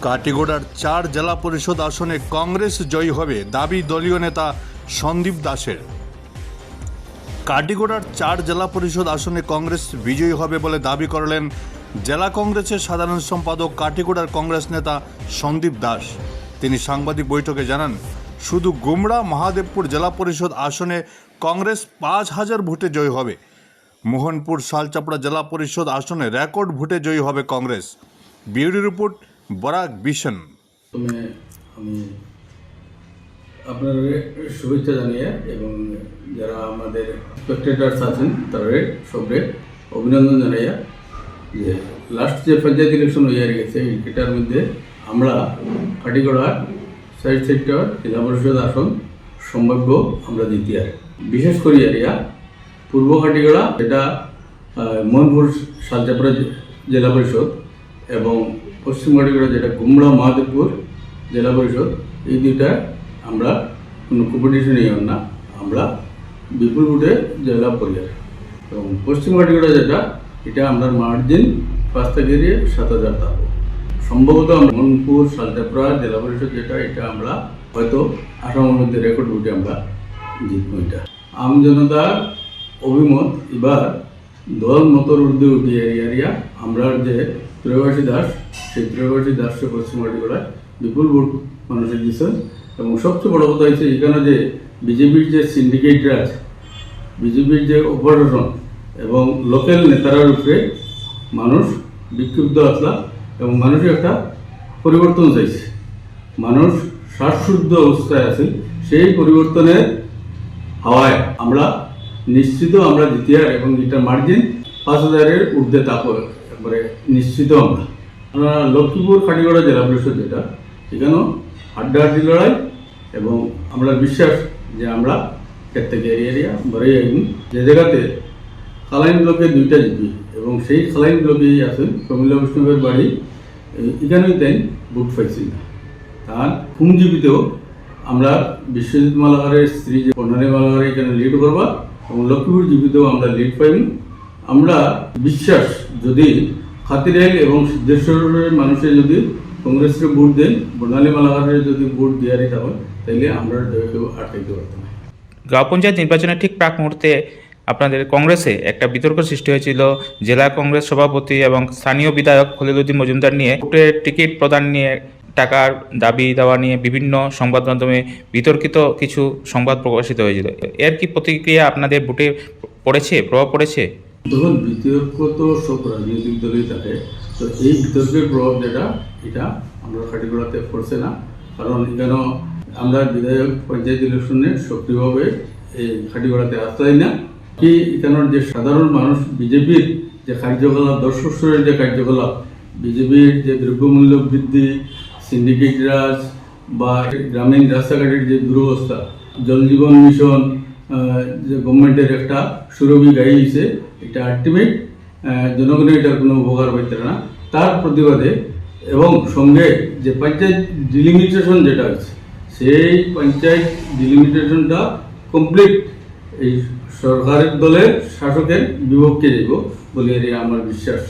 কাটিগড়ার 4 জেলা পরিষদ আসনে কংগ্রেস জয়ী হবে দাবি দলীয় নেতা সন্দীপ দাসের। কাটিগড়ার 4 জেলা পরিষদ আসনে কংগ্রেস বিজয়ী হবে বলে দাবি করলেন জেলা কংগ্রেসের সাধারণ সম্পাদক কাটিগড়ার কংগ্রেস নেতা সন্দীপ দাস। তিনি সাংবাদিক বৈঠকে জানান, শুধু গুমরা মহাদেবপুর জেলা পরিষদ আসনে কংগ্রেস 5000 ভোটে জয়ী হবে। মোহনপুর শালচাপড়া জেলা পরিষদ আসনে রেকর্ড ভোটে জয়ী হবে Congress. Bureau report Barak vision. আমি আপনাদের শুভেচ্ছা জানিয়ে এবং যারা আমাদের স্পেক্টেটার্স আছেন তাদের সবরে অভিনন্দন জানাইয়া যে লাস্ট যে পঞ্চায়েত ইলেকশন হয়ে গেছে এটার মধ্যে আমরা কাটিগড়া সাইড সেক্টর জেলা পরিষদ আসন সম্ভাব্য আমরা দ্বিতীয়, বিশেষ করে এরিয়া পূর্ব কাটিগড়া যেটা মোহনপুর শালচাপড়া জেলা পরিষদ এবং পশ্চিম কাটিগড়া যেটা গুমরা মহাদেবপুর জেলা পরিষদ, এই দুইটা আমরা কোনো কম্পিটিশনই হন না, আমরা বিপুল ভোটে জয়লাভ করি। এবং পশ্চিম কাটিগড়া যেটা এটা আমরা মার্জিন 5 থেকে 7000 থাকবো। সম্ভবত মোহনপুর শালচাপড়া জেলা পরিষদ যেটা এটা আমরা হয়তো আসামের মধ্যে রেকর্ড ভোটে আমরা জিতবো। এটা আম জনতার অভিমত এবার দল মতর ঊর্ধ্বে উঠিয়ে এরিয়া আমরা যে ত্রয়োবাসী দাস, সেই ত্রয়োবাসী দাসকে পশ্চিম কাটিগড়ায় বিপুল ভোট মানুষের দিচ্ছেন। এবং সবচেয়ে বড় কথা হচ্ছে এখানে যে বিজেপির যে সিন্ডিকেটরা আছে, বিজেপির যে অপারেশন এবং লোকাল নেতারার উপরে মানুষ বিক্ষুব্ধ আসলা এবং মানুষের একটা পরিবর্তন চাইছে। মানুষ শ্বাসশুদ্ধ অবস্থায় আছে, সেই পরিবর্তনের হাওয়ায় আমরা নিশ্চিত আমরা দ্বিতীয় এবং এটা মার্জিন 5000-এর ঊর্ধ্বে তাপ একবারে নিশ্চিত। আমরা লক্ষ্মীপুর কাটিগড়া জেলা পরিষদ যেটা এখানেও হাড্ডাহাড্ডি লড়াই এবং আমরা বিশ্বাস যে আমরা এর থেকে এরিয়া বড়ই যে জায়গাতে খালাইন ব্লকে 2টা জিপি এবং সেই খালাইন ব্লকেই আছেন প্রমীলা বৈষ্ণবের বাড়ি, এখানেই তাই ভোট পাইছি না। তার হুমজিপিতেও আমরা বিশ্বজিৎ মালাকারের স্ত্রী যে কর্ণালী মালাকারে এখানে লিড করবা এবং লক্ষ্মীপুর জিপিতেও আমরা লিড পাইনি। আমরা বিশ্বাস যদি খাতিরাইল এবং সিদ্ধেশ্বরের মানুষের যদি কংগ্রেসের ভোট দেন, বর্ণালী মালাকারের যদি ভোট দেওয়ার হয় তাইলে আমরা কেউ আটকাইতে পারতাম না। গ্রাম পঞ্চায়েত নির্বাচনের ঠিক প্রাক মুহূর্তে আপনাদের কংগ্রেসে একটা বিতর্ক সৃষ্টি হয়েছিল জেলা কংগ্রেস সভাপতি এবং স্থানীয় বিধায়ক খলিলুদ্দিন মজুমদার নিয়ে ভোটের টিকিট প্রদান নিয়ে টাকার দাবি দেওয়া নিয়ে বিভিন্ন সংবাদ মাধ্যমে বিতর্কিত কিছু সংবাদ প্রকাশিত হয়েছিল। এর কি প্রতিক্রিয়া আপনাদের ভোটে পড়েছে, প্রভাব পড়েছে? দেখুন, বিতর্ক তো সব রাজনৈতিক দলই থাকে, তো এই বিতর্কের প্রভাব যেটা এটা আমরা কাটিগড়াতে পড়ছে না, কারণ এখানে আমরা বিধায়ক পঞ্চায়েত ইলেকশনে সক্রিয়ভাবে এই কাটিগড়াতে আসতেই না। কি এখানের যে সাধারণ মানুষ বিজেপির যে কার্যকলাপ, 10 বছরের যে কার্যকলাপ, বিজেপির যে দ্রব্যমূল্য বৃদ্ধি, সিন্ডিকেট রাজ বা গ্রামীণ রাস্তাঘাটের যে দুরবস্থা, জল জীবন মিশন যে গভর্নমেন্টের একটা সুরভি গাড়ি হয়েছে, এটা আলটিমেট জনগণের এটার কোনো উপকার পাইতে না। তার প্রতিবাদে এবং সঙ্গে যে পঞ্চায়েত ডিলিমিটেশন যেটা আছে, সেই পঞ্চায়েত ডিলিমিটেশনটা কমপ্লিট এই সরকারের দলের শাসকের বিপক্ষে যাব বলে আমার বিশ্বাস।